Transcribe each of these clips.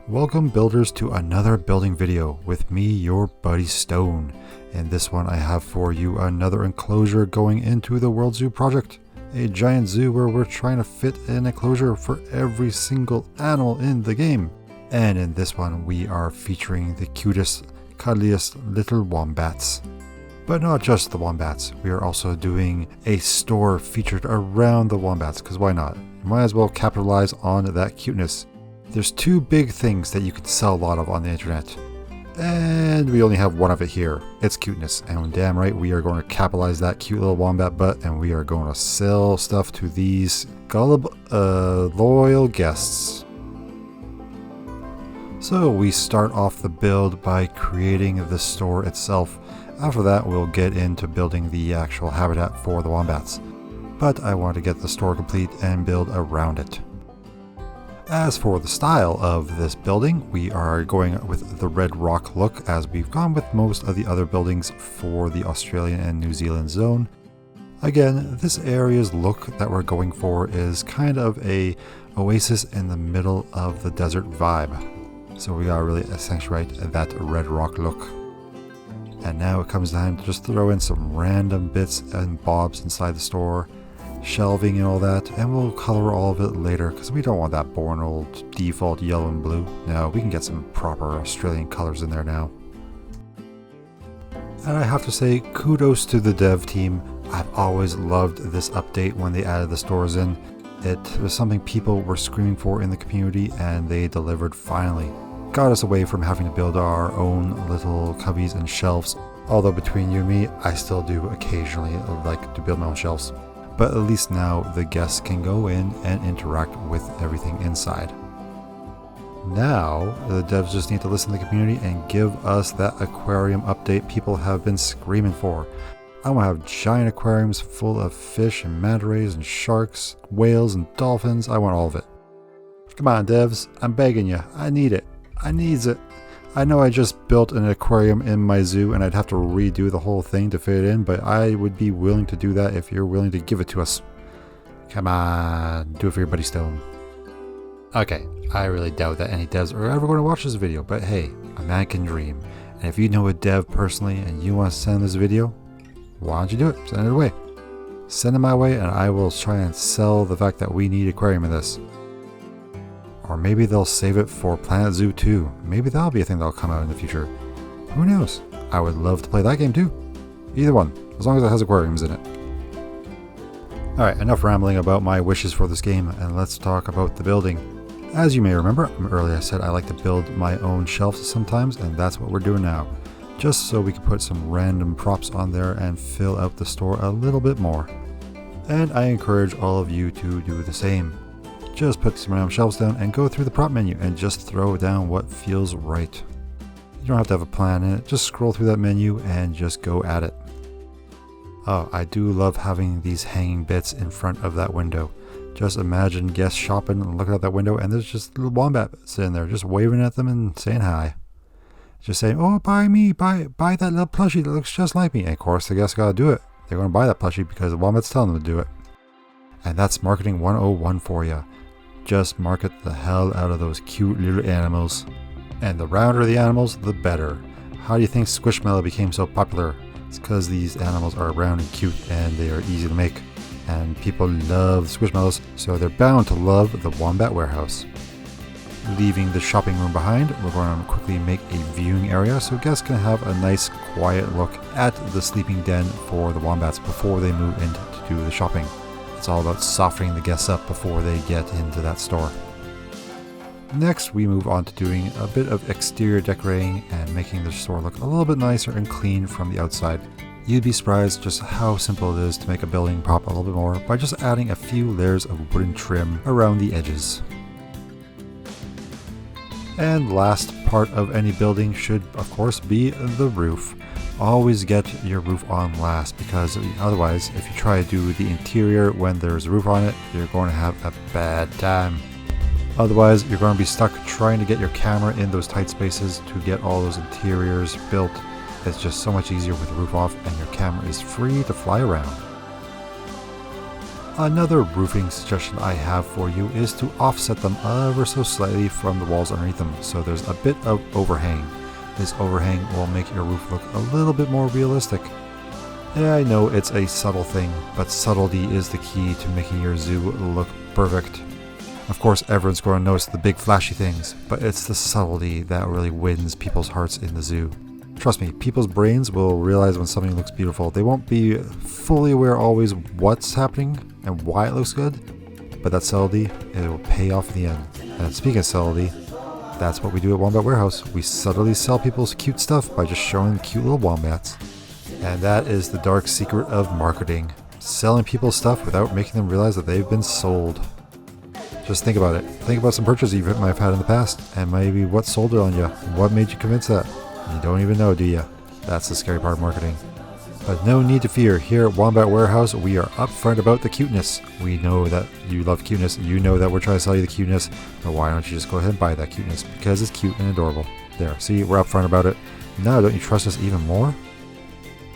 Welcome builders to another building video with me, your buddy Stone. In this one I have for you another enclosure going into the World Zoo project. A giant zoo where we're trying to fit an enclosure for every single animal in the game. And in this one we are featuring the cutest, cuddliest little wombats. But not just the wombats, we are also doing a store featured around the wombats, because why not? You might as well capitalize on that cuteness. There's two big things that you can sell a lot of on the internet, and we only have one of it here. It's cuteness, and damn right we are going to capitalize that cute little wombat butt, and we are going to sell stuff to these gullible, loyal guests. So we start off the build by creating the store itself. After that we'll get into building the actual habitat for the wombats, but I want to get the store complete and build around it. As for the style of this building, we are going with the red rock look, as we've gone with most of the other buildings for the Australian and New Zealand zone. Again, this area's look that we're going for is kind of a oasis in the middle of the desert vibe. So we gotta really accentuate that red rock look. And now it comes time to just throw in some random bits and bobs inside the store. Shelving and all that, and we'll color all of it later because we don't want that boring old default yellow and blue. No, we can get some proper Australian colors in there now. And I have to say, kudos to the dev team. I've always loved this update when they added the stores in. It was something people were screaming for in the community, and they delivered finally. Got us away from having to build our own little cubbies and shelves, although between you and me, I still do occasionally like to build my own shelves. But at least now the guests can go in and interact with everything inside. Now the devs just need to listen to the community and give us that aquarium update people have been screaming for. I want to have giant aquariums full of fish and manta rays and sharks, whales and dolphins. I want all of it. Come on devs, I'm begging you. I need it. I needs it. I know I just built an aquarium in my zoo and I'd have to redo the whole thing to fit it in, but I would be willing to do that if you're willing to give it to us. Come on, do it for your buddy Stone. Okay, I really doubt that any devs are ever going to watch this video, but hey, a man can dream. And if you know a dev personally and you want to send this video, why don't you do it? Send it away. Send it my way and I will try and sell the fact that we need aquarium in this. Or maybe they'll save it for Planet Zoo 2. Maybe that'll be a thing that'll come out in the future. Who knows? I would love to play that game too. Either one, as long as it has aquariums in it. Alright, enough rambling about my wishes for this game, and let's talk about the building. As you may remember, earlier I said I like to build my own shelves sometimes, and that's what we're doing now. Just so we can put some random props on there and fill out the store a little bit more. And I encourage all of you to do the same. Just put some random shelves down and go through the prop menu and just throw down what feels right. You don't have to have a plan in it, just scroll through that menu and just go at it. Oh, I do love having these hanging bits in front of that window. Just imagine guests shopping and looking out that window and there's just a little wombat sitting there just waving at them and saying hi. Just saying, oh buy me, buy that little plushie that looks just like me. And of course the guests gotta do it. They're gonna buy that plushie because the wombat's telling them to do it. And that's marketing 101 for you. Just market the hell out of those cute little animals. And the rounder the animals, the better. How do you think Squishmallow became so popular? It's because these animals are round and cute and they are easy to make. And people love Squishmallows, so they're bound to love the Wombat Warehouse. Leaving the shopping room behind, we're going to quickly make a viewing area so guests can have a nice quiet look at the sleeping den for the wombats before they move in to do the shopping. It's all about softening the guests up before they get into that store. Next, we move on to doing a bit of exterior decorating and making the store look a little bit nicer and clean from the outside. You'd be surprised just how simple it is to make a building pop a little bit more by just adding a few layers of wooden trim around the edges. And last part of any building should, of course, be the roof. Always get your roof on last, because otherwise if you try to do the interior when there's a roof on it, you're going to have a bad time. Otherwise you're going to be stuck trying to get your camera in those tight spaces to get all those interiors built. It's just so much easier with the roof off and your camera is free to fly around. Another roofing suggestion I have for you is to offset them ever so slightly from the walls underneath them, so there's a bit of overhang. This overhang will make your roof look a little bit more realistic. Yeah, I know it's a subtle thing, but subtlety is the key to making your zoo look perfect. Of course, everyone's going to notice the big flashy things, but it's the subtlety that really wins people's hearts in the zoo. Trust me, people's brains will realize when something looks beautiful. They won't be fully aware always what's happening and why it looks good, but that subtlety, it will pay off in the end. And speaking of subtlety, that's what we do at Wombat Warehouse. We subtly sell people's cute stuff by just showing the cute little wombats. And that is the dark secret of marketing. Selling people stuff without making them realize that they've been sold. Just think about it. Think about some purchases you might have had in the past, and maybe what sold it on you. What made you convince that? You don't even know, do you? That's the scary part of marketing. But no need to fear. Here at Wombat Warehouse, we are upfront about the cuteness. We know that you love cuteness. You know that we're trying to sell you the cuteness. But why don't you just go ahead and buy that cuteness? Because it's cute and adorable. There, see, we're upfront about it. Now, don't you trust us even more?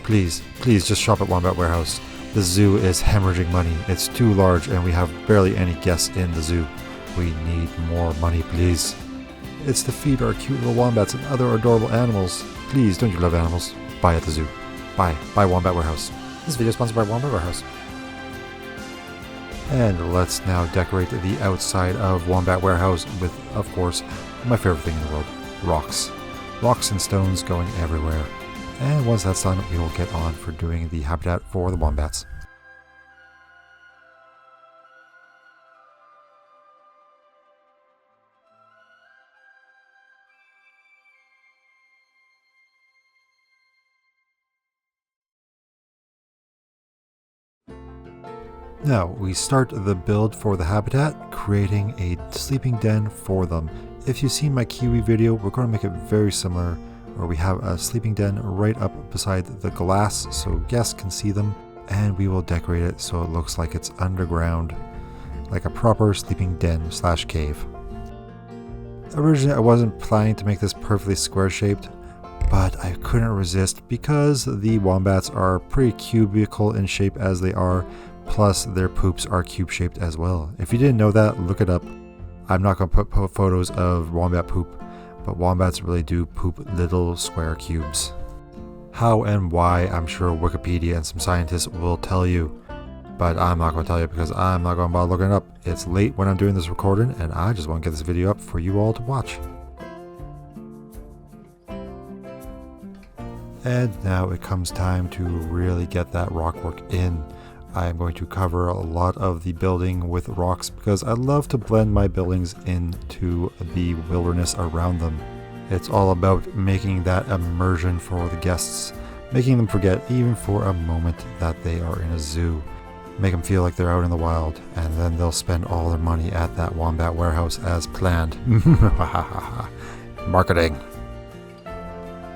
Please, please just shop at Wombat Warehouse. The zoo is hemorrhaging money. It's too large and we have barely any guests in the zoo. We need more money, please. It's to feed our cute little wombats and other adorable animals. Please, don't you love animals? Buy at the zoo. Buy Wombat Warehouse. This video is sponsored by Wombat Warehouse. And let's now decorate the outside of Wombat Warehouse with, of course, my favorite thing in the world, rocks. Rocks and stones going everywhere. And once that's done, we will get on for doing the habitat for the wombats. Now, we start the build for the habitat, creating a sleeping den for them. If you've seen my kiwi video, we're going to make it very similar, where we have a sleeping den right up beside the glass so guests can see them, and we will decorate it so it looks like it's underground, like a proper sleeping den slash cave. Originally, I wasn't planning to make this perfectly square shaped, but I couldn't resist because the wombats are pretty cubical in shape as they are. Plus, their poops are cube-shaped as well. If you didn't know that, look it up. I'm not going to put photos of wombat poop, but wombats really do poop little square cubes. How and why, I'm sure Wikipedia and some scientists will tell you. But I'm not going to tell you because I'm not going to bother looking it up. It's late when I'm doing this recording, and I just want to get this video up for you all to watch. And now it comes time to really get that rockwork in. I am going to cover a lot of the building with rocks because I love to blend my buildings into the wilderness around them. It's all about making that immersion for the guests, making them forget even for a moment that they are in a zoo. Make them feel like they're out in the wild, and then they'll spend all their money at that Wombat Warehouse as planned. Marketing.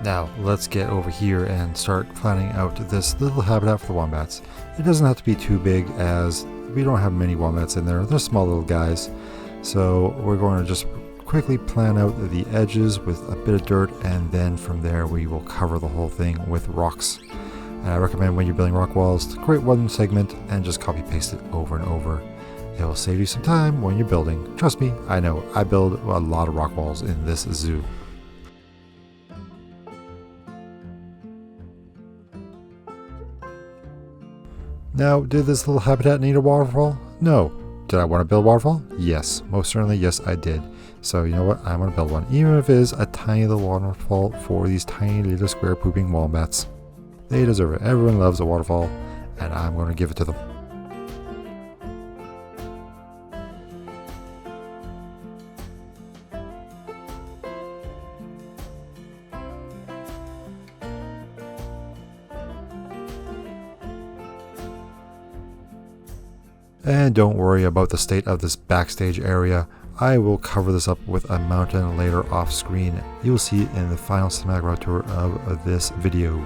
Now, let's get over here and start planning out this little habitat for the wombats. It doesn't have to be too big as we don't have many wombats in there. They're small little guys. So we're going to just quickly plan out the edges with a bit of dirt, and then from there we will cover the whole thing with rocks. And I recommend when you're building rock walls to create one segment and just copy paste it over and over. It will save you some time when you're building. Trust me, I know. I build a lot of rock walls in this zoo. Now, did this little habitat need a waterfall? No. Did I want to build a waterfall? Yes. Most certainly, yes, I did. So, you know what? I'm going to build one. Even if it is a tiny little waterfall for these tiny little square pooping wombats. They deserve it. Everyone loves a waterfall, and I'm going to give it to them. And don't worry about the state of this backstage area. I will cover this up with a mountain later off screen. You'll see it in the final cinematic route tour of this video.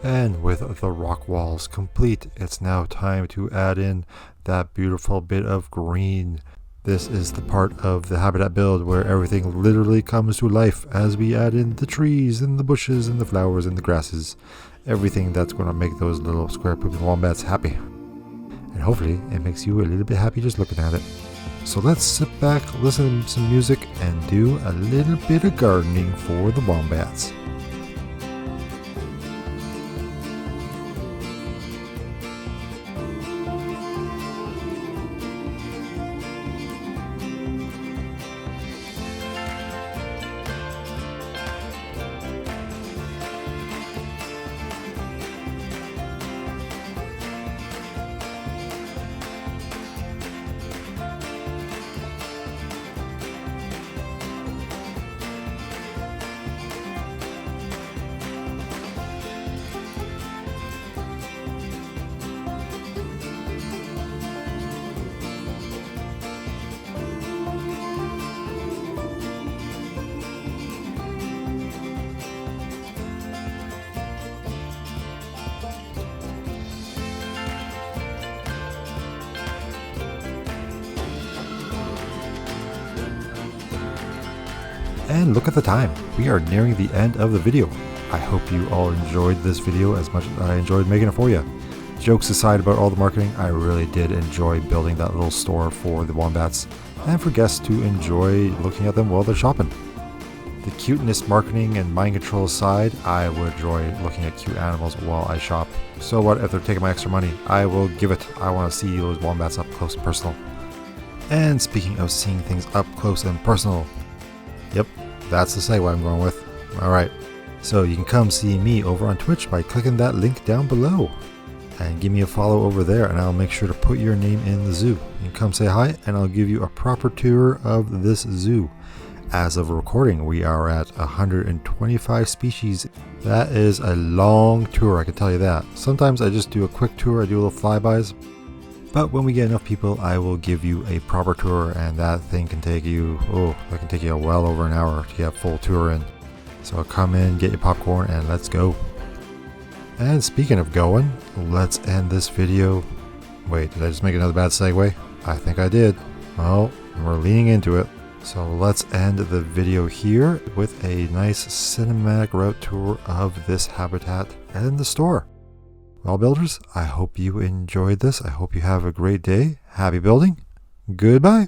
And with the rock walls complete, it's now time to add in that beautiful bit of green. This is the part of the habitat build where everything literally comes to life as we add in the trees and the bushes and the flowers and the grasses. Everything that's going to make those little square pooping wombats happy. And hopefully it makes you a little bit happy just looking at it. So let's sit back, listen to some music, and do a little bit of gardening for the wombats. And look at the time, we are nearing the end of the video. I hope you all enjoyed this video as much as I enjoyed making it for you. Jokes aside about all the marketing, I really did enjoy building that little store for the wombats and for guests to enjoy looking at them while they're shopping. The cuteness marketing and mind control aside, I would enjoy looking at cute animals while I shop. So what if they're taking my extra money? I will give it. I want to see those wombats up close and personal. And speaking of seeing things up close and personal, yep, that's the segue I'm going with. Alright, so you can come see me over on Twitch by clicking that link down below. And give me a follow over there and I'll make sure to put your name in the zoo. You can come say hi and I'll give you a proper tour of this zoo. As of recording, we are at 125 species. That is a long tour, I can tell you that. Sometimes I just do a quick tour, I do little flybys. But when we get enough people, I will give you a proper tour, and that thing can take you, that can take you well over an hour to get a full tour in. So come in, get your popcorn, and let's go. And speaking of going, let's end this video. Wait, did I just make another bad segue? I think I did. Well, we're leaning into it. So let's end the video here with a nice cinematic route tour of this habitat and the store. Well, builders, I hope you enjoyed this. I hope you have a great day. Happy building. Goodbye.